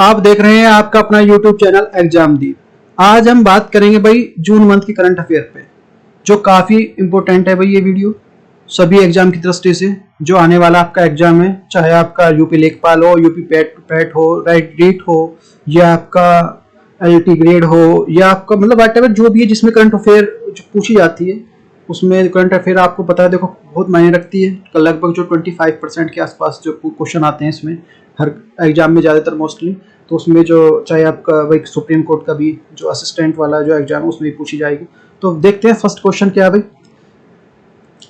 आप देख रहे हैं आपका अपना YouTube चैनल एग्जामदीप। आज हम बात करेंगे भाई जून मंथ की करंट अफेयर पे, जो काफी इंपॉर्टेंट है भाई। ये वीडियो सभी एग्जाम की दृष्टि से, जो आने वाला आपका एग्जाम है, चाहे आपका यूपी लेखपाल हो, यूपी पैट हो, राइट रीट हो, या आपका एलटी ग्रेड हो, या आपका मतलब व्हाटएवर जो भी है जिसमें करंट अफेयर जो पूछी जाती है, उसमें करंट अफेयर आपको पता है देखो बहुत मायने रखती है। लगभग जो 25% के आसपास जो क्वेश्चन आते हैं इसमें हर एग्जाम में ज़्यादातर मोस्टली, तो उसमें जो चाहे आपका वही सुप्रीम कोर्ट का भी जो असिस्टेंट वाला जो एग्जाम है उसमें भी पूछी जाएगी। तो देखते हैं फर्स्ट क्वेश्चन क्या है भाई।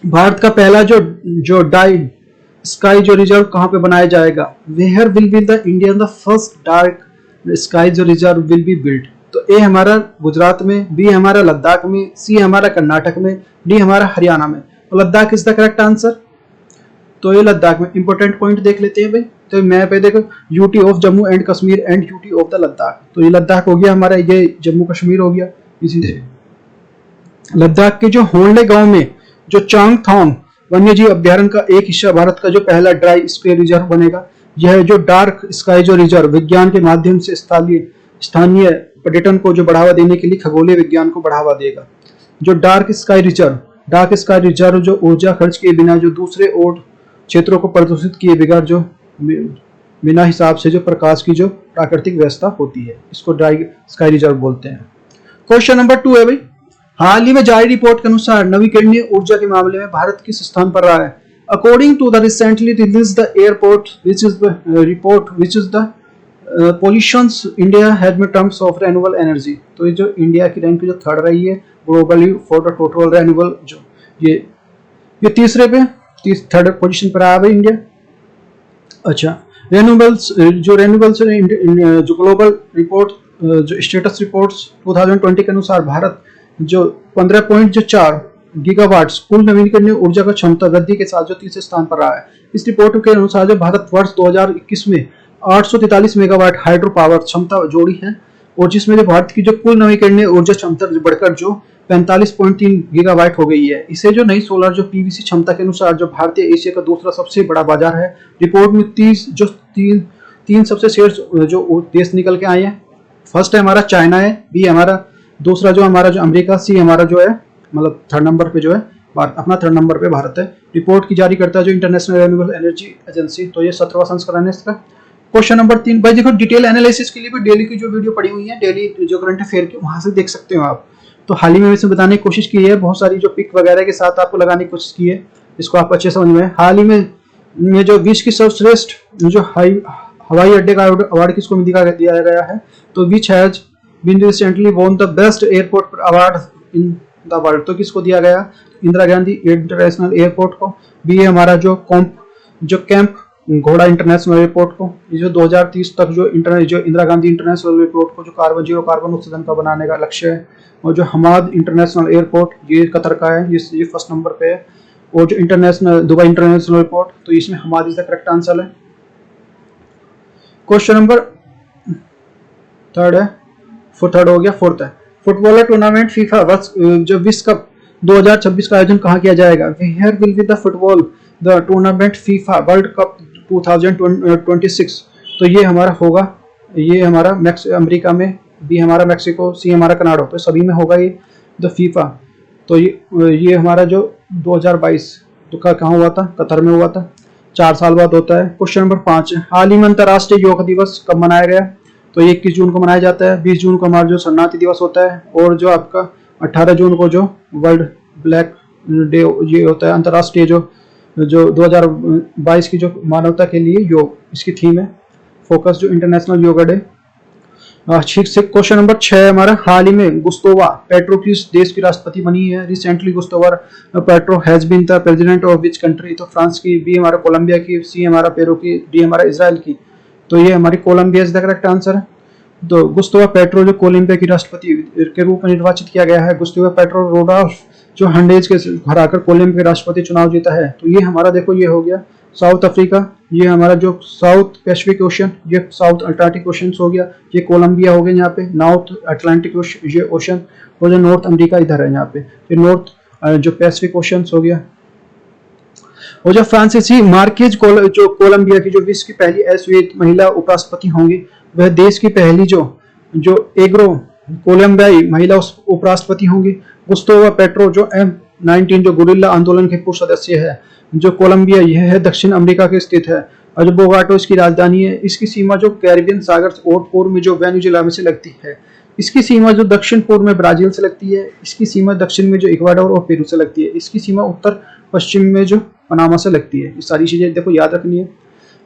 भारत का पहला जो डाई स्काई जो रिजर्व कहाँ पे बनाया जाएगा? Where will be the India the first dark sky जो रिजर्व विल बी बिल्ड? तो ए हमारा गुजरात में, बी हमारा लद्दाख में, सी हमारा कर्नाटक में, डी हमारा हरियाणा में। तो Ladakh is the correct answer. तो ये लद्दाख में इंपॉर्टेंट पॉइंट देख लेते हैं भाई। तो मैप है देखो, UT of Jammu and Kashmir and UT of the Ladakh. तो ये लद्दाख हो गया हमारा, ये जम्मू कश्मीर हो गया। इसी से लद्दाख के जो होनले गांव में जो चांगथोंग वन्य जीव अभ्यारण्य का एक हिस्सा भारत का जो पहला ड्राई स्काई रिजर्व बनेगा। यह जो डार्क स्काई जो रिजर्व विज्ञान के माध्यम से स्थानीय पर्यटन को जो बढ़ावा देने के लिए खगोलीय विज्ञान को बढ़ावा देगा। जो डार्क स्काई रिजर्व जो ऊर्जा खर्च किए बिना जो दूसरे और क्षेत्रों को प्रदूषित किए बगैर जो बिना हिसाब से जो प्रकाश की जो प्राकृतिक व्यवस्था होती है, इसको ड्राई स्काई रिजर्व बोलते हैं। क्वेश्चन नंबर 2 है भाई। हाल ही में जारी रिपोर्ट के अनुसार नवीकरणीय ऊर्जा के मामले में भारत किस स्थान पर रहा है? According to the recently released the airport which is the pollutions India has में टर्म्स ऑफ रिन्यूएबल एनर्जी। तो ये जो इंडिया की रैंक जो थर्ड रही है globally for the total renewable, जो ये तीसरे पे थर्ड पोजीशन पर आया भाई इंडिया। अच्छा, रेन्यूएबल्स जो ग्लोबल रिपोर्ट जो स्टेटस रिपोर्ट्स 2020 के अनुसार भारत जो 15.4 गीगावाट्स कुल नवीकरणीय ऊर्जा का क्षमता वृद्धि के साथ जो तीसरे स्थान पर रहा है। इस रिपोर्ट के अनुसार जो भारत वर्ष 2021 में 843 मेगावाट हाइड्रो पावर क्षमता जोड़ी है, और जिसमें जो भारत की जो कुल नवीकरणीय ऊर्जा क्षमता बढ़कर जो 45.3 गीगावाट हो गई है। इसे जो नई सोलर जो पीवीसी क्षमता के अनुसार जो भारतीय एशिया का दूसरा सबसे बड़ा बाजार है। रिपोर्ट में तीन सबसे शेयर जो देश निकल के आए हैं। फर्स्ट है हमारा चाइना है, बी हमारा दूसरा जो हमारा जो अमेरिका, सी हमारा जो है मतलब थर्ड नंबर पे जो है अपना थर्ड नंबर पे भारत है। रिपोर्ट की जारी करता है जो इंटरनेशनल रिन्यूएबल एनर्जी एजेंसी। तो ये 17वां संस्करण है इसका। क्वेश्चन नंबर 3 भाई देखो, डिटेल एनालिसिस के लिए भी डेली की जो वीडियो पड़ी हुई है, डेली जो करंट अफेयर की, वहां से देख सकते हो आप। तो हाल ही में इसमें बताने की कोशिश की है, बहुत सारी जो पिक वगैरह के साथ आपको लगाने की कोशिश की है, इसको आप अच्छे समझ में। हाल ही में जो विश्व की सर्वश्रेष्ठ जो हवाई अड्डे का अवार्ड किसको दिया गया है? तो which has been recently won the best airport award in the world. तो किसको दिया गया? इंदिरा गांधी इंटरनेशनल एयरपोर्ट को। बी है हमारा जो कैंप घोड़ा इंटरनेशनल एयरपोर्ट को। ये जो 2030 तक जो इंदिरा गांधी इंटरनेशनल एयरपोर्ट को जो जीरो कार्बन उत्सर्जन का बनाने का लक्ष्य है। और जो हमाद इंटरनेशनल एयरपोर्ट ये कतर का है, ये फर्स्ट नंबर पे है। और जो इंटरनेशनल दुबई इंटरनेशनल एयरपोर्ट, तो इसमें Hamad is the correct answer है। क्वेश्चन नंबर थर्ड हो गया। फोर्थ है फुटबॉलर टूर्नामेंट फीफा जो विश्व कप 2026 का आयोजन कहाँ किया जाएगा? Where will be the tournament FIFA world cup 2026। तो ये हमारा होगा, ये हमारा अमेरिका में, बी हमारा मैक्सिको, सी हमारा कनाडा। तो सभी में होगा ये द फीफा। तो ये हमारा जो 2022 तो कहाँ हुआ था? कतर में हुआ था। 4 साल बाद होता है। क्वेश्चन नंबर 5 है, हाल ही में अंतर्राष्ट्रीय योग दिवस कब मनाया गया? तो 21 जून को मनाया जाता है। 20 जून को हमारा जो शरणार्थी दिवस होता है, और जो आपका 18 जून को जो वर्ल्ड ब्लैक डे ये होता है अंतर्राष्ट्रीय जो 2022 की जो मानवता के लिए योग, इसकी थीम है फोकस जो international yoga day. Question number 6 हमारा, हाल ही में गुस्तावो पेट्रो किस देश की राष्ट्रपति बनी है? Recently Gustavo Petro has been the president of which country? तो फ्रांस की, बी हमारा कोलंबिया की, सी हमारा पेरू की, डी हमारा इजराइल की। तो ये हमारी Colombia is the correct answer है। तो गुस्तावो पेट्रो जो कोलंबिया की राष्ट्रपति के रूप में निर्वाचित किया गया है। गुस्तावो पेट्रो रोडोल्फ जो हर्नांडेज के हराकर कोलंबिया के राष्ट्रपति चुनाव जीता है। तो ये हमारा देखो ये हो गया साउथ अफ्रीका, ये हमारा जो साउथ पैसिफिक ओशन, ये साउथ अटलांटिक ओशन हो गया, ये कोलंबिया हो गया यहाँ पे नॉर्थ अटलांटिक ओशन, और जो नॉर्थ अमेरिका इधर है यहाँ पे, ये नॉर्थ जो पैसिफिक ओशन हो गया। और जो फ्रांसीसी मार्केज जो कोलंबिया की जो विश्व की पहली अश्वेत महिला उपराष्ट्रपति होंगी, वह देश की पहली जो एग्रो कोलंबियाई महिला उपराष्ट्रपति होंगी। गुस्तावा पेट्रो जो M19 जो गुरिल्ला आंदोलन के पूर्व सदस्य है, जो कोलंबिया यह है दक्षिण अमेरिका के स्थित है और बोगाटो इसकी राजधानी है। इसकी सीमा जो कैरिबियन सागर और पूर्व में जो वेनेजुएला में से लगती है। इसकी सीमा जो दक्षिण पूर्व में ब्राजील से लगती है। इसकी सीमा दक्षिण में जो इक्वाडोर और पेरू से लगती है। इसकी सीमा उत्तर पश्चिम में जो पनामा से लगती है। ये सारी चीजें देखो याद रखनी है।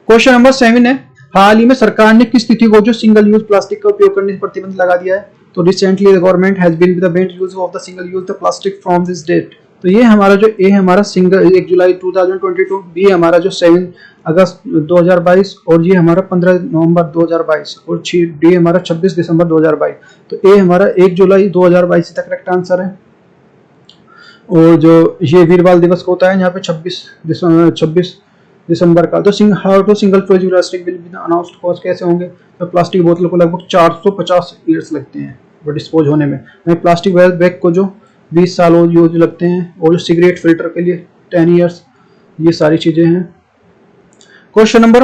क्वेश्चन नंबर 7 है, हाल ही में सरकार ने किस तिथि को जो सिंगल यूज प्लास्टिक का उपयोग करने पर प्रतिबंध लगा दिया है? तो recently the government has been the banned use of the single use the plastic from this date. तो ये हमारा जो ए हमारा सिंगल 1 जुलाई 2022, बी हमारा जो 7 अगस्त 2022 और ये हमारा 15 नवंबर 2022 और डी हमारा 26 दिसंबर 2022। तो ए हमारा 1 जुलाई 2022 तक करेक्ट आंसर है। और जो ये वीरबाल दिवस को होता है यहाँ पे 26 दिसंबर का। तो how to single use plastic will be announced cost कैसे होंगे? तो प्लास्टिक बोतल को लगभग 450 ईयर्स लगते हैं वो डिस्पोज होने में। प्लास्टिक बैग को जो 20 साल यूज लगते हैं और जो सिगरेट फिल्टर के लिए 10 ईयर्स। ये सारी चीजें हैं। क्वेश्चन नंबर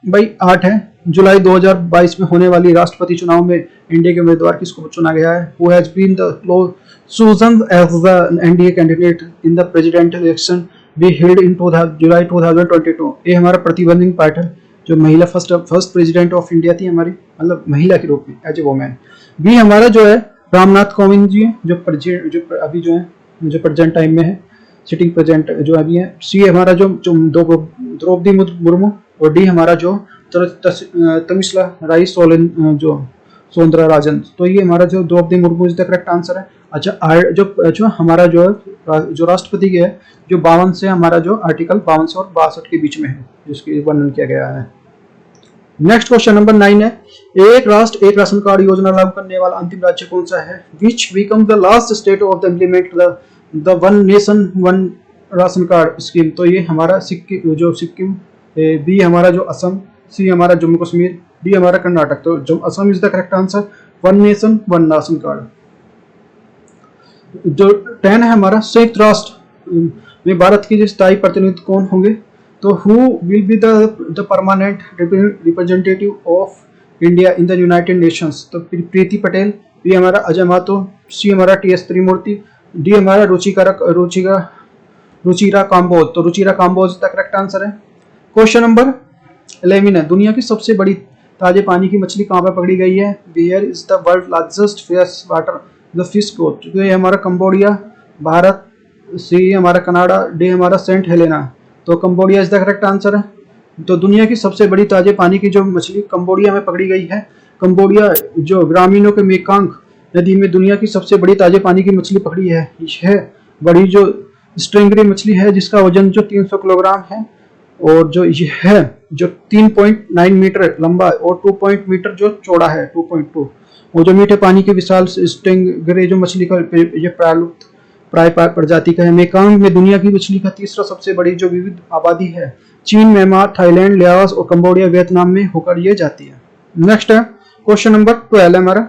भाई 8 है, जुलाई 2022 में होने वाली राष्ट्रपति चुनाव में इंडिया के उम्मीदवार किसको चुना गया है? Who has been the chosen as the NDA candidate in the presidential election be held in जुलाई 2022। ये हमारा प्रतिबंधित पाटिल जो महिला फर्स्ट प्रेसिडेंट ऑफ इंडिया थी हमारी, मतलब महिला के रूप में एज ए वोमेन। बी हमारा जो है रामनाथ कोविंद जी जो अभी जो है जो प्रेजेंट टाइम में है, सिटिंग प्रेजेंट जो अभी है। सी हमारा जो द्रौपदी मुर्मू और डी हमारा जो तमिश्ला राई जो सौंदरा राजन। तो ये हमारा जो Droupadi Murmu is the correct answer है। अच्छा जो हमारा जो राष्ट्रपति के है जो 52 से हमारा जो आर्टिकल 52 से और 62 के बीच में है जिसकी वर्णन किया गया है। नेक्स्ट क्वेश्चन नंबर 9 है, एक राष्ट्र एक राशन कार्ड योजना लागू करने वाला अंतिम राज्य कौन सा है? विच become the last state of the implement the one nation one ration card scheme. तो ये हमारा सिक्किम, बी हमारा जो असम, सी हमारा जम्मू कश्मीर, डी हमारा कर्नाटक। तो जो Assam is the correct answer, one nation one ration card. जो 10 है हमारा, संयुक्त राष्ट्र में भारत के स्थायी प्रतिनिधि कौन होंगे? तो who will be the permanent representative of India in the United Nations. तो प्रीति पटेल, बी हमारा अजय मातो, सी हमारा TS त्रिमूर्ति, डी हमारा रुचिरा काम्बोज। तो Ruchira Kamboj the correct answer है। क्वेश्चन नंबर 11 है, दुनिया की सबसे बड़ी ताजे पानी की मछली कहाँ पर पकड़ी गई है? Where is the world largest fresh water the fish coast. तो ये हमारा कंबोडिया, भारत, सी हमारा कनाडा, डी हमारा सेंट हेलेना। तो Cambodia is the correct answer है। तो दुनिया की सबसे बड़ी ताजे पानी की जो मछली कंबोडिया में पकड़ी गई है। कंबोडिया जो ग्रामीणों के मेकांग नदी में दुनिया की सबसे बड़ी ताजे पानी की मछली पकड़ी है। यह बड़ी जो स्ट्रिंगरी मछली है जिसका वजन जो 300 किलोग्राम है और जो ये है जो 3.9 मीटर लंबा और 2 मीटर जो चौड़ा है 2.2। और जो मीठे पानी के विशाल स्टिंगरे जो मछली का ये प्राय प्रजाति का है। मेकांग में दुनिया की मछली का तीसरा सबसे बड़ी जो विविध आबादी है। चीन, म्यांमार, थाईलैंड, लाओस और कंबोडिया, वियतनाम में होकर ये जाती है। नेक्स्ट है क्वेश्चन नंबर 12 हमारा,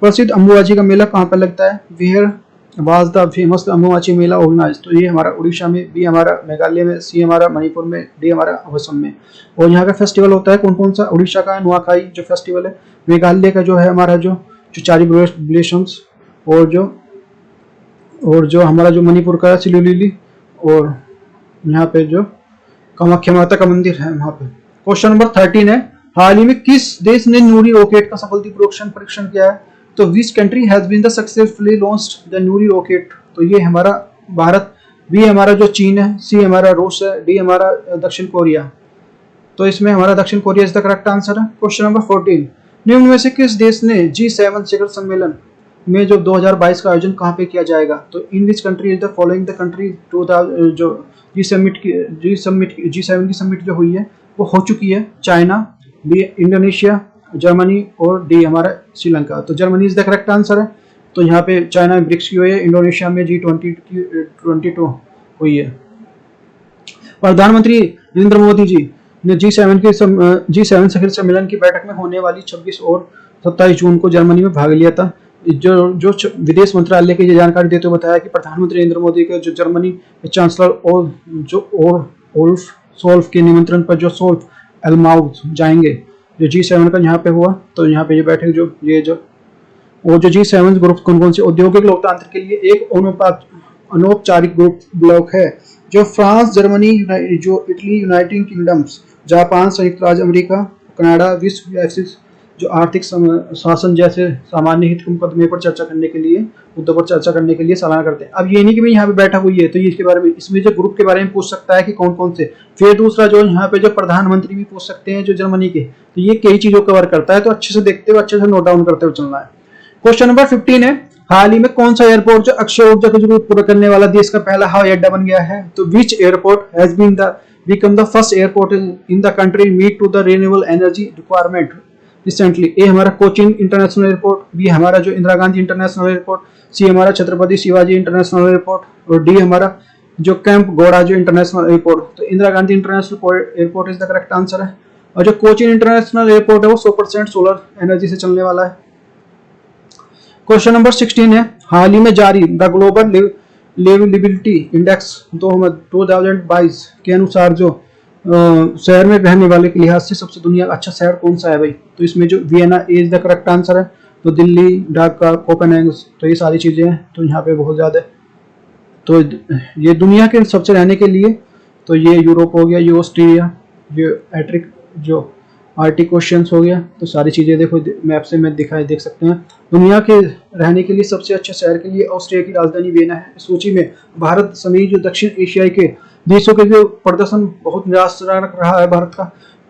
प्रसिद्ध अम्बुबाची का मेला कहाँ पर लगता है? Where was the famous Ambubachi Mela organise. तो ये हमारा उड़ीसा में, बी हमारा मेघालय में, सी हमारा मणिपुर में, डी हमारा असम में। और यहाँ का फेस्टिवल होता है कौन कौन सा? उड़ीसा का है नुआखाई जो फेस्टिवल है, मेघालय का जो है हमारा जो चारी ब्लेशंस, और जो हमारा जो मणिपुर का सिलुलिली, और यहाँ पे जो कामाख्या माता का मंदिर है वहाँ पे। क्वेश्चन नंबर 13 है, हाल ही में किस देश ने न्यूरी रॉकेट का सफलतापूर्वक परीक्षण किया है? तो which country has been the successfully launched the Nuri rocket. तो ये हमारा भारत, बी हमारा जो चीन है, सी हमारा रूस है, डी हमारा दक्षिण कोरिया। तो इसमें हमारा दक्षिण Korea is the correct answer है। क्वेश्चन नंबर 14, निम्न में से किस देश ने G7 शिखर सम्मेलन में जो 2022 का आयोजन कहाँ पे किया जाएगा? तो in which country is the following the country जो G7 की समिट जो हुई है वो हो चुकी है? चाइना, बी इंडोनेशिया, जर्मनी और डी हमारा श्रीलंका। तो Germany is the correct answer है। तो यहाँ पे चाइना में ब्रिक्स की हुई है, इंडोनेशिया में G22 हुई है। प्रधानमंत्री नरेंद्र मोदी जी ने G7 शिखर सम्मेलन की बैठक में होने वाली 26 और 27 जून को जर्मनी में भाग लिया था। जो विदेश मंत्रालय की जानकारी देते हुए बताया कि प्रधानमंत्री नरेंद्र मोदी के जो जर्मनी के चांसलर और ओल्फ सोल्फ के निमंत्रण पर जो सोल्फ एलमाउथ जाएंगे जो G7 का यहाँ पे हुआ, तो यहाँ पे ये बैठक जो वो जो G7 ग्रुप कौन कौन से औद्योगिक लोकतंत्र के लिए एक अनौपचारिक ग्रुप ब्लॉक है जो फ्रांस, जर्मनी, जो इटली, यूनाइटेड किंगडम्स, जापान, संयुक्त राज्य अमेरिका, कनाडा, विश्व व्यापी जो आर्थिक शासन जैसे सामान्य हित के मुकदमे पर चर्चा करने के लिए, मुद्दों पर चर्चा करने के लिए सालाना करते हैं। अब ये नहीं कि भाई यहाँ पे बैठक हुई है तो ये इसके बारे में, इसमें जो ग्रुप के बारे में पूछ सकता है कि कौन कौन से, फिर दूसरा जो यहाँ पे जो प्रधानमंत्री भी पूछ सकते हैं जो जर्मनी के, तो ये कई चीजों कवर करता है, तो अच्छे से देखते हुए अच्छे से नोट डाउन करते हुए चलना है। क्वेश्चन नंबर 15 है, हाल ही में कौन सा एयरपोर्ट जो अक्षय ऊर्जा की जरूरत पूरा करने वाला देश का पहला हवाई अड्डा बन गया है? तो which airport has been become the first airport in the country meet to the renewable energy requirement recently? ए हमारा कोचिन इंटरनेशनल एयरपोर्ट, बी हमारा जो इंदिरा गांधी इंटरनेशनल एयरपोर्ट, सी हमारा छत्रपति शिवाजी इंटरनेशनल एयरपोर्ट, और डी हमारा जो कैंप घोड़ा जो इंटरनेशनल एयरपोर्ट। तो Indira Gandhi international airport is the correct answer है। और जो कोचिन इंटरनेशनल एयरपोर्ट है वो 100% सोलर एनर्जी से चलने वाला है। क्वेश्चन नंबर 16 है, हाल ही में जारी द ग्लोबल लिविलिबिलिटी इंडेक्स 2022 के अनुसार जो शहर में रहने वाले के लिहाज से सबसे दुनिया का अच्छा शहर कौन सा है भाई? तो इसमें जो Vienna is the correct answer है। तो दिल्ली, ढाका, कोपेनहेगन, तो ये सारी चीजें हैं, तो यहाँ पे बहुत ज्यादा। तो ये दुनिया के सबसे रहने के लिए, तो ये यूरोप हो गया, ये ऑस्ट्रेलिया, ये एट्रिक जो आर्टिक क्वेश्चंस हो गया, तो सारी चीजें देखो मैप से मैं देख सकते हैं। दुनिया के रहने के लिए सबसे अच्छे शहर के लिए ऑस्ट्रिया की राजधानी वियना है। सूची में भारत समेत जो दक्षिण एशियाई के देशों के जो प्रदर्शन बहुत निराशाजनक रहा है भारत का।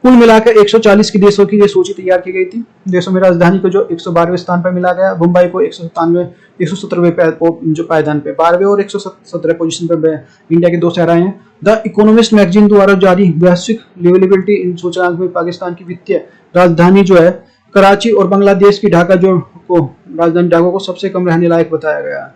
कुल मिलाकर 140 के देशों की ये सूची तैयार की गई थी। देशों में राजधानी को जो 112वें स्थान पर मिला गया, मुंबई को 117वें जो पायदान पे, 12वें और 117वें पोजीशन पर इंडिया के दो शहर आए हैं। द इकोनॉमिस्ट मैगजीन द्वारा जारी वैश्विक लिविलिबिलिटी सूचकांक में पाकिस्तान की वित्तीय राजधानी जो है कराची और बांग्लादेश की ढाका जो को राजधानी ढाका को सबसे कम रहने लायक बताया गया है,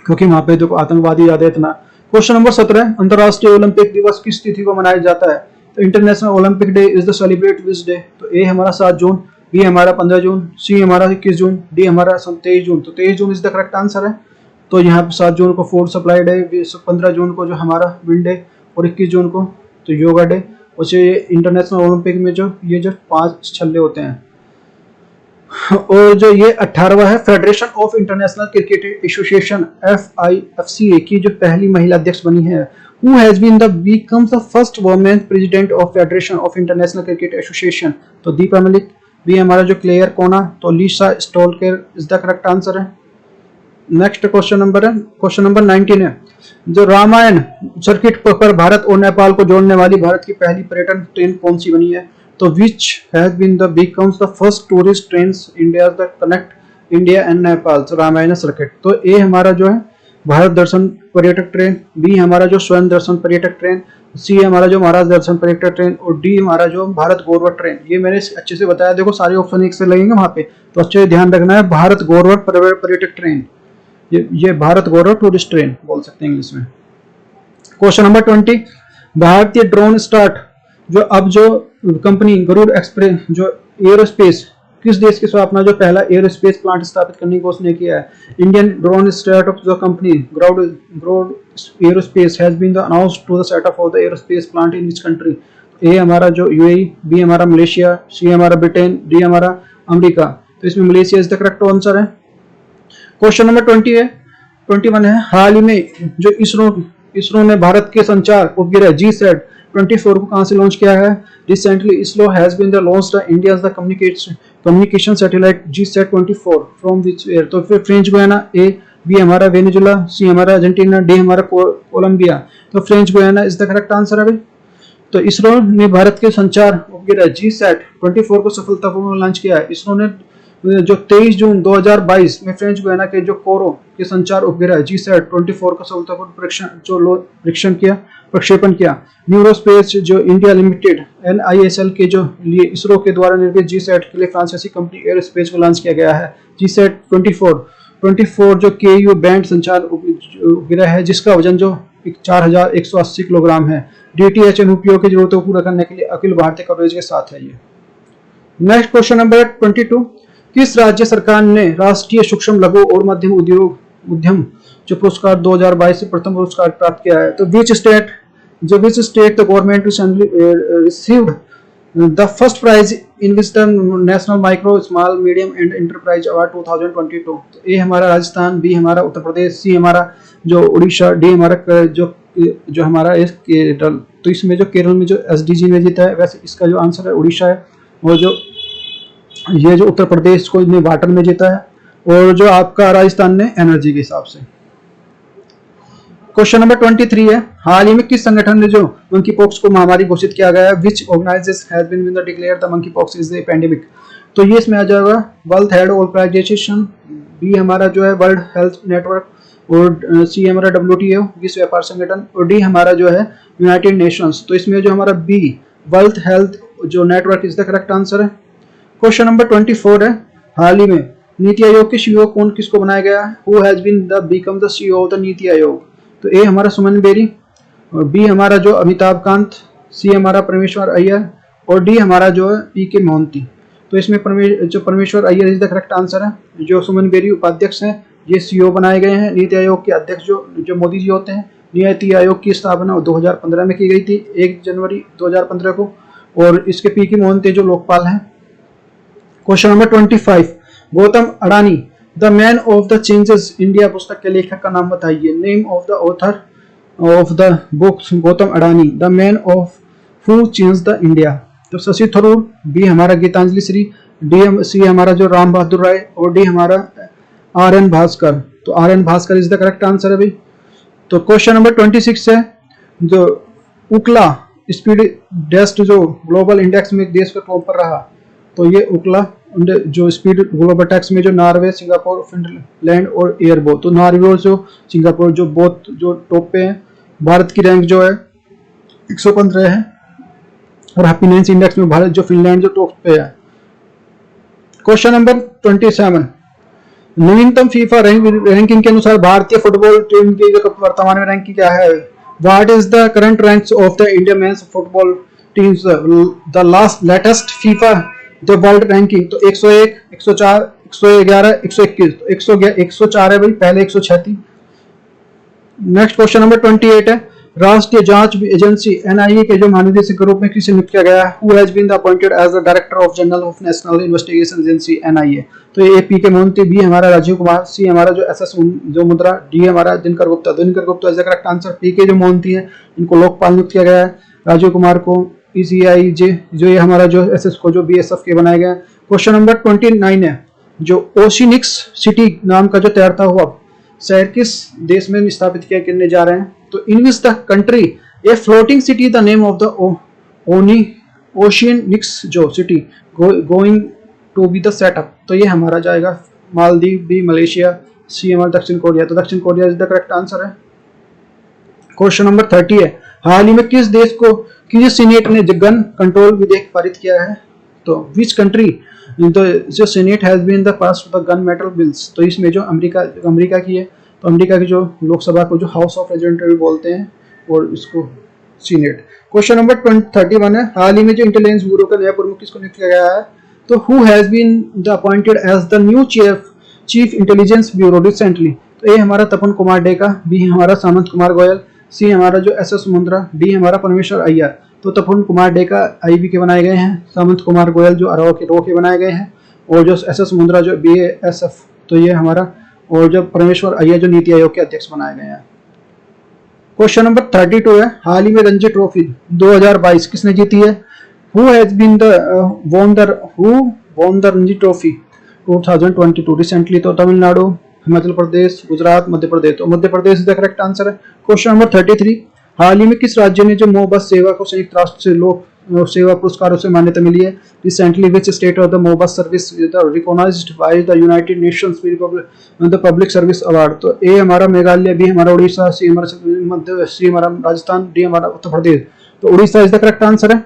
क्योंकि वहां पे देखो आतंकवादी ज्यादा इतना। क्वेश्चन नंबर 17, अंतरराष्ट्रीय ओलंपिक दिवस किस तिथि को मनाया जाता है? तो international Olympic day is the celebrate which day? तो ए हमारा 7 जून, बी हमारा 15 जून, सी हमारा 21 जून, डी हमारा 23 जून। तो 23 June is the correct answer है। तो यहाँ पे 7 जून को फूड सप्लाई डे, 15 जून को जो हमारा विंड डे, और 21 जून को तो योगा डे। और इंटरनेशनल ओलंपिक में जो ये जो 5 छल्ले होते हैं। और जो ये 18वां है, federation of international cricket association FIFCA की जो पहली महिला अध्यक्ष बनी है। Who has been becomes the first woman president of Federation of International Cricket Association? तो दीपा मलिक, भी हमारा जो क्लेयर कोना, तो लीसा स्टोलकर इज द करेक्ट आंसर है। नेक्स्ट क्वेश्चन नंबर है, क्वेश्चन नंबर 19 है, जो रामायण सर्किट पर भारत और नेपाल को जोड़ने वाली भारत की पहली पर्यटन ट्रेन कौन सी बनी है? तो which has been becomes the first tourist trains India that connect India and Nepal? तो रामायण सर्किट। तो ए हमारा जो है भारत दर्शन पर्यटक ट्रेन, बी हमारा जो स्वयं दर्शन पर्यटक ट्रेन, सी हमारा जो महाराज दर्शन पर्यटक ट्रेन, और डी हमारा जो भारत गौरव ट्रेन। ये मैंने अच्छे से बताया, देखो सारे ऑप्शन एक से लगेंगे वहां पे, तो अच्छे से ध्यान रखना है। भारत गौरव पर्यटक ट्रेन, ये भारत गौरव टूरिस्ट ट्रेन बोल सकते हैं इंग्लिश में। क्वेश्चन नंबर 20, भारतीय ड्रोन स्टार्ट जो अब जो कंपनी गरुड़ एक्सप्रेस जो एयरोस्पेस किस देश की स्थापना जो पहला एयरोस्पेस प्लांट स्थापित करने की घोषणा किया है? इंडियन ड्रोन स्टार्टअप जो company Garuda aerospace has been announced to the setup of the aerospace plant in which country? A हमारा जो UAE, बी हमारा मलेशिया, सी हमारा ब्रिटेन, डी हमारा अमेरिका। तो इसमें Malaysia is the correct answer है। Question number 21 है, हाल ही में जो इसरो ने भारत के संचार उपग्रह GSAT 24 को कहां से लॉन्च किया है? Recently ISRO has been the launch the India's the communication satellite GSAT 24 from which air? तो फिर फ्रेंच गुयाना, ए, बी हमारा वेनेजुला, सी हमारा अर्जेंटीना, डी हमारा कोलंबिया। तो French Guiana is the correct answer है भाई। तो इसरो ने भारत के संचार उपग्रह GSAT 24 को सफलतापूर्वक लॉन्च किया है। इसरो ने जो 23 जून 2022 में फ्रेंच गुयाना के जो कोरो के संचार उपग्रह GSAT 24 का सफलतापूर्वक प्रक्षेपण किया। न्यूरोस्पेस जो इंडिया लिमिटेड NISL के जो लिए इसरो के द्वारा निर्मित GSAT के लिए फ्रांसीसी कंपनी एयरोस्पेस को लॉन्च किया गया है। GSAT 24 जो KU बैंड संचार उपग्रह है जिसका वजन जो 4180 किलोग्राम है। DTH अनुप्रयोग की जरूरतों को पूरा करने के लिए अखिल भारतीय कवरेज के साथ है ये। नेक्स्ट क्वेश्चन नंबर 22, किस राज्य सरकार ने राष्ट्रीय सूक्ष्म लघु और मध्यम उद्यम जो पुरस्कार 2022 से प्रथम पुरस्कार प्राप्त किया है? तो which state the government received the first prize in which the national micro small medium and enterprise award 2022। तो ए हमारा राजस्थान, बी हमारा उत्तर प्रदेश, सी हमारा जो उड़ीसा, डी हमारा जो हमारा केरल। तो इसमें जो केरल में जो SDG में जीता है, वैसे इसका जो आंसर है उड़ीसा है। और जो ये जो उत्तर प्रदेश को ने वाटर में जीता है, और जो आपका राजस्थान ने एनर्जी के हिसाब से। क्वेश्चन नंबर 23 है, हाल ही में किस संगठन ने जो मंकी पॉक्स को महामारी घोषित किया गया है? Which organisation has been declared the monkey pox is a pandemic. तो ये इसमें आ जाएगा वर्ल्ड हेल्थ ऑर्गेनाइजेशन, बी हमारा जो है वर्ल्ड हेल्थ नेटवर्क, और सी हमारा WTO विश्व व्यापार संगठन, और डी हमारा जो है यूनाइटेड नेशंस। तो इसमें जो हमारा बी वर्ल्ड हेल्थ जो network is the correct answer है। क्वेश्चन नंबर 24 है, हाल ही में नीति आयोग के CEO कौन किसको बनाया गया है? Who has been the become the CEO of the NITI Aayog. तो ए हमारा सुमन बेरी, और बी हमारा जो अमिताभ कांत, सी हमारा परमेश्वर अय्यर, और डी हमारा जो है PK मोहंती। तो इसमें जो परमेश्वर Iyer is the correct answer है। जो सुमन बेरी उपाध्यक्ष हैं, ये CEO बनाए गए हैं। नीति आयोग के अध्यक्ष जो मोदी जी होते हैं। नीति आयोग की स्थापना 2015 में की गई थी, 1 जनवरी 2015 को, और इसके PK मोहंती जो लोकपाल हैं। Question number 25, Gautam Adani the man of the changes India पुस्तक के लेखक का नाम बताइए। Name of the author of the book Gautam Adani, the man of who change the India. तो शशि थरूर, बी हमारा गीतांजलि श्री, सी हमारा जो राम बहादुर राय, और डी हमारा RN भास्कर। तो RN Bhaskar is the correct answer है भाई। तो क्वेश्चन नंबर 26 है, जो उकला स्पीड टेस्ट जो ग्लोबल इंडेक्स में देश का टॉप पर रहा। तो ये उकला जो स्पीड ग्लोबल टैक्स में जो नॉर्वे, सिंगापुर, फिनलैंड और एयरबो। तो नॉर्वे जो सिंगापुर जो बहुत जो टॉप पे है। भारत की रैंक जो है 115 है, और हैप्पीनेस इंडेक्स में भारत जो फिनलैंड जो टॉप पे है। क्वेश्चन नंबर 27, नवीनतम फीफा रैंकिंग के अनुसार भारतीय फुटबॉल टीम की वर्तमान में रैंकिंग क्या है? What is the current ranks of the Indian mains football teams the latest FIFA the world ranking. तो 101, 104, 111, 121। तो 104 है भाई, पहले 136। नेक्स्ट क्वेश्चन नंबर 28 है, राष्ट्रीय जांच एजेंसी NIA के जो महानिदेशक के रूप में किसे नियुक्त किया गया है? Who has been appointed as the director of general of national investigation agency NIA। तो ये PK मोहंती, बी हमारा राजीव कुमार, सी हमारा जो SS जो मुद्रा, डी हमारा Dinkar Gupta. Dinkar Gupta is the correct answer. PK जो मोहंती है, इनको लोकपाल नियुक्त किया गया है। राजीव कुमार को ECIJ जो ये हमारा जो SS को जो BSF के बनाए गए। क्वेश्चन नंबर 29 है, जो ओशिनिक्स सिटी नाम का जो तैरता हुआ शहर किस देश में स्थापित किया करने जा रहे हैं? तो in which the country a floating city the name of the Oceanix जो city going to be the setup. तो ये हमारा जाएगा मालदीव, बी मलेशिया, सी हमारा दक्षिण कोरिया। तो दक्षिण Korea is the correct answer है। क्वेश्चन नंबर 30 है, हाल ही में किस देश को किस सीनेट ने गन कंट्रोल विधेयक पारित किया है? तो विच कंट्री तो जो senate has been the pass the gun metal bills. तो इसमें जो अमेरिका की है। तो अमेरिका की जो लोकसभा को जो हाउस ऑफ रिप्रेजेंटेटिव बोलते हैं, और इसको सीनेट। क्वेश्चन नंबर 31 है, हाल ही में जो इंटेलिजेंस ब्यूरो का नया प्रमुख किसको नियुक्त किया गया है? तो who has been the appointed as the new chief intelligence bureau recently. तो ए हमारा तपन कुमार डेका, बी हमारा सामंत कुमार गोयल, सी हमारा जो SS मुंद्रा, डी हमारा परमेश्वर अय्यर। तो तपन कुमार डेका IB के बनाए गए हैं, सामंत कुमार गोयल जो रो के बनाए गए हैं, और जो SS मुंद्रा जो BASF। तो ये हमारा, और जो परमेश्वर अय्यर जो नीति आयोग के अध्यक्ष बनाए गए हैं। क्वेश्चन नंबर 32 है, हाल ही में रणजी ट्रॉफी 2022 किसने जीती है? Who has been won the Ranji trophy 2022 recently. तो तमिलनाडु, हिमाचल प्रदेश, गुजरात, मध्य प्रदेश। तो Madhya Pradesh is the correct answer है। क्वेश्चन नंबर 33, हाल ही में किस राज्य ने जो मोबस सेवा को संयुक्त राष्ट्र से लोक सेवा पुरस्कारों से मान्यता मिली है? Recently which state of the Mo Bus service recognised by the United Nations the public service award. तो ए हमारा मेघालय, बी हमारा उड़ीसा, सी हमारा राजस्थान, डी हमारा उत्तर प्रदेश। तो Orissa is the correct answer है।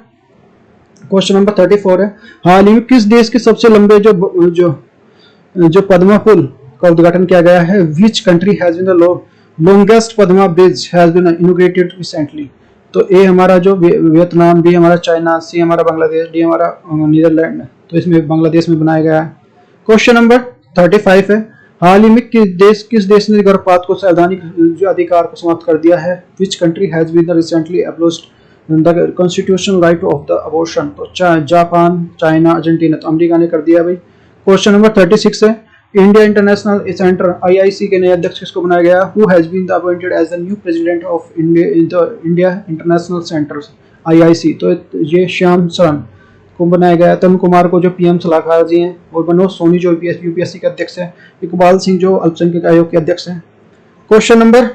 क्वेश्चन नंबर 34 है, हाल ही में किस देश के सबसे लंबे जो पद्मा पुल का उद्घाटन किया गया है? Which country has been the longest Padma bridge has been inaugurated recently. तो ए हमारा जो वियतनाम, बी हमारा चाइना, सी हमारा बांग्लादेश, डी हमारा नीदरलैंड। तो इसमें बांग्लादेश में बनाया गया है। क्वेश्चन नंबर 35 है, हाल ही में किस देश ने गर्भपात को संवैधानिक जो अधिकार को समाप्त कर दिया है? Which country has been recently abolished the constitutional right of the abortion, तो जापान, चाइना, अर्जेंटीना, तो अमेरिका ने कर दिया भाई। क्वेश्चन नंबर 36 है, इंडिया इंटरनेशनल सेंटर IIC के नए अध्यक्ष किसको बनाया गया? Who has been appointed as the new president of India international centre IIC, तो ये श्याम शरण को बनाया गया। तरुण कुमार को जो PM सलाहकार जी हैं, और मनोज सोनी जो UPSC के अध्यक्ष हैं, इकबाल सिंह जो अल्पसंख्यक आयोग के अध्यक्ष हैं। क्वेश्चन नंबर,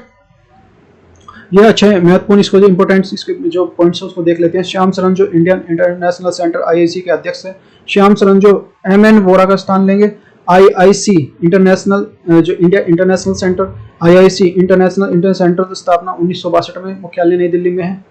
ये अच्छे महत्वपूर्ण, इसको जो इंपोर्टेंट इसके जो पॉइंट्स है उसको देख लेते हैं। श्याम शरण जो इंडियन इंटरनेशनल सेंटर IIC के अध्यक्ष है, श्याम शरण जो MN वोरा का स्थान लेंगे। IIC इंटरनेशनल जो India international centre IIC international inter centre की स्थापना 1962 में, मुख्यालय नई दिल्ली में है।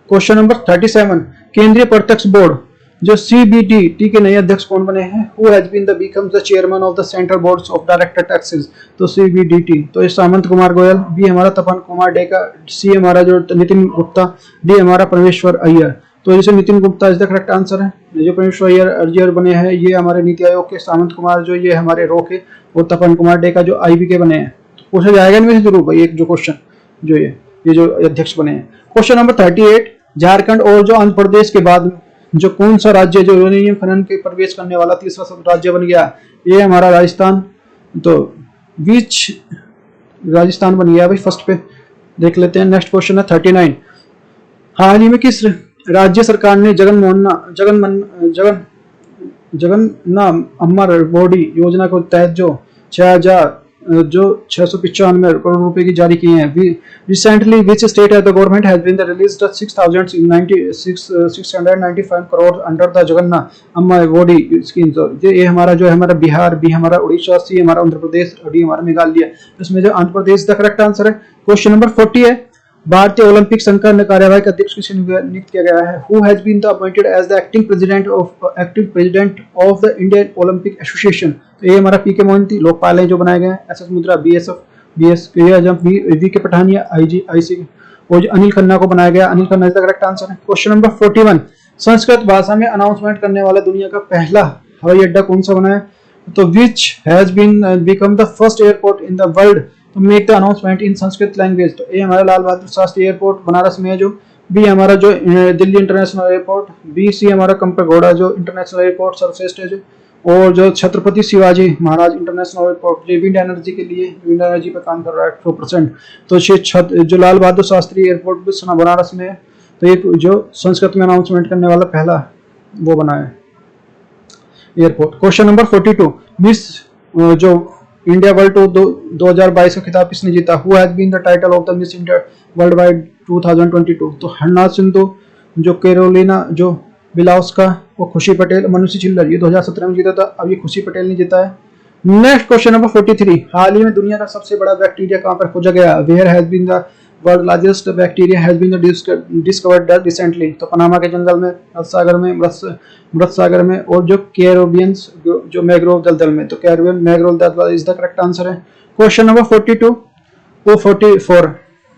क्वेश्चन नंबर 37, केंद्रीय प्रत्यक्ष बोर्ड जो CBDT के नए अध्यक्ष कौन बने हैं? Who has been the become the chairman of the central boards of director taxes, तो CBDT, तो इस सामंत कुमार गोयल, B हमारा तपन कुमार डेका, C हमारा जो नितिन गुप्ता, D हमारा परमेश्वर अय्यर, तो जैसे Nitin Gupta is the correct answer है। जो परमेश्वर अय्यर बने हैं ये हमारे नीति आयोग के, सामंत कुमार जो ये हमारे रो के, और तपन कुमार डेका जो IB के बने हैं। तो पूछा जाएगा इनमें से जरूर भाई एक जो क्वेश्चन जो ये जो अध्यक्ष बने हैं। क्वेश्चन नंबर 38, झारखंड और जो आंध्र प्रदेश के बाद जो कौन सा राज्य जो यूरेनियम खनन के प्रवेश करने वाला तीसरा राज्य बन गया? ये हमारा राजस्थान, तो बीच राजस्थान बन गया भाई फर्स्ट पे। देख लेते हैं नेक्स्ट क्वेश्चन है 39, हाल ही में किस राज्य सरकार ने जगन्ना अमर बॉडी योजना को तहत जो 695 करोड़ रुपए की जारी किए हैं? Recently which state the government has been released 6,695 crore under the Jagananna Amma Vodi scheme. तो ये हमारा जो है हमारा बिहार, B हमारा उड़ीसा, C हमारा आंध्र प्रदेश, D हमारा मेघालय। इसमें जो Andhra Pradesh the correct answer है। क्वेश्चन नंबर 40 है, भारतीय ओलंपिक संघ का कार्यवाहक अध्यक्ष किसे नियुक्त किया गया है? Who has been appointed as the acting president of the Indian Olympic association, तो ये हमारा PK मोहंती, लोकपाल है जो बनाए गए हैं। SS मुद्रा BS VK पठानिया IC, और जो अनिल खन्ना को बनाया गया, Anil Khanna is the correct answer है। क्वेश्चन नंबर 41, संस्कृत भाषा में अनाउंसमेंट करने वाला दुनिया का पहला हवाई अड्डा कौन सा बना है? तो which has been become the first airport in the world to make the announcement in Sanskrit language, तो ये हमारा लाल बहादुर शास्त्री एयरपोर्ट बनारस में है जो। B हमारा जो दिल्ली इंटरनेशनल एयरपोर्ट, C हमारा कंपेगौड़ा जो इंटरनेशनल एयरपोर्ट सर्वश्रेष्ठ है जो, और जो छत्रपति शिवाजी महाराज इंटरनेशनल एयरपोर्ट जो विंड एनर्जी के लिए, विंड एनर्जी पर काम कर रहा है 100%, तो जो लाल बहादुर शास्त्री एयरपोर्ट भी बनारस में है। तो ये जो संस्कृत में अनाउंसमेंट करने वाला पहला वो बना है एयरपोर्ट। क्वेश्चन नंबर 42, मिस जो इंडिया वर्ल्ड टूर 2022 का खिताब किसने जीता? Who has been the title of the Miss India world wide 2022, तो हरनाथ सिंधु, जो कैरोलिना जो बिलाउस्का, वो खुशी पटेल, मनुष्य चिल्लर, ये 2017 में जीता था, अब ये खुशी पटेल ने जीता है। नेक्स्ट क्वेश्चन नंबर 43, हाल ही में दुनिया का सबसे बड़ा बैक्टीरिया कहां पर खोजा गया? Where has been the world largest bacteria has been discovered recently, तो पनामा के जंगल में, अरब सागर में, मृत सागर में, और जो कैरिबियंस जो मैंग्रोव दलदल में, तो कैरिबियन मैंग्रोव दलदल इज द करेक्ट आंसर है। क्वेश्चन नंबर 42 वो 44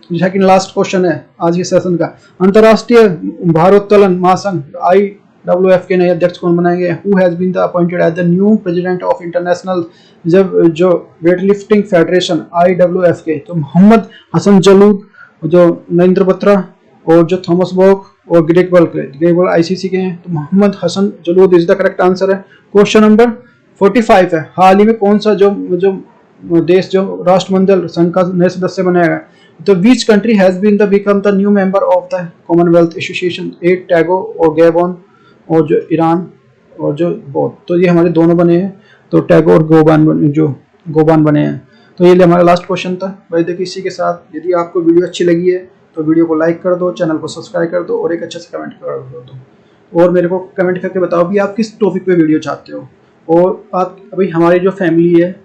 सेकंड लास्ट क्वेश्चन है आज के सेशन का, अंतरराष्ट्रीय भारोत्तोलन महासंघ IWF के नए अध्यक्ष कौन बनाएंगे? Who has been the appointed as the new president of international जो वेटलिफ्टिंग फेडरेशन IWF के, तो मोहम्मद हसन जलूद, जो नरेंद्र बत्रा, और जो थॉमस बॉक और ग्रेगबल ICC के हैं, तो Mohammed Hassan Jalood is the correct answer है। क्वेश्चन नंबर 45 है, हाल ही में कौन सा जो देश जो राष्ट्रमंडल संघ का नए सदस्य बनाया गया? तो which country has been the become the new member of the commonwealth association? एक टैगो और गैबोन, और जो ईरान, और जो बोथ, तो ये हमारे दोनों बने हैं, तो टैगो और गोबान बने हैं। तो ये हमारा लास्ट क्वेश्चन था भाई। देखिए इसी के साथ यदि आपको वीडियो अच्छी लगी है तो वीडियो को लाइक कर दो, चैनल को सब्सक्राइब कर दो, और एक अच्छे से कमेंट कर दो, और मेरे को कमेंट करके बताओ भी आप किस टॉपिक पे वीडियो चाहते हो। और आप अभी हमारी जो फैमिली है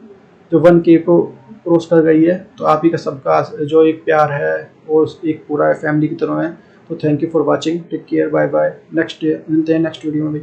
जो 1K को क्रॉस कर गई है, तो आप ही का सबका जो एक प्यार है और एक पूरा फैमिली की तरह है। तो thank you for watching, take care, bye bye, next मिलते हैं नेक्स्ट वीडियो में भी।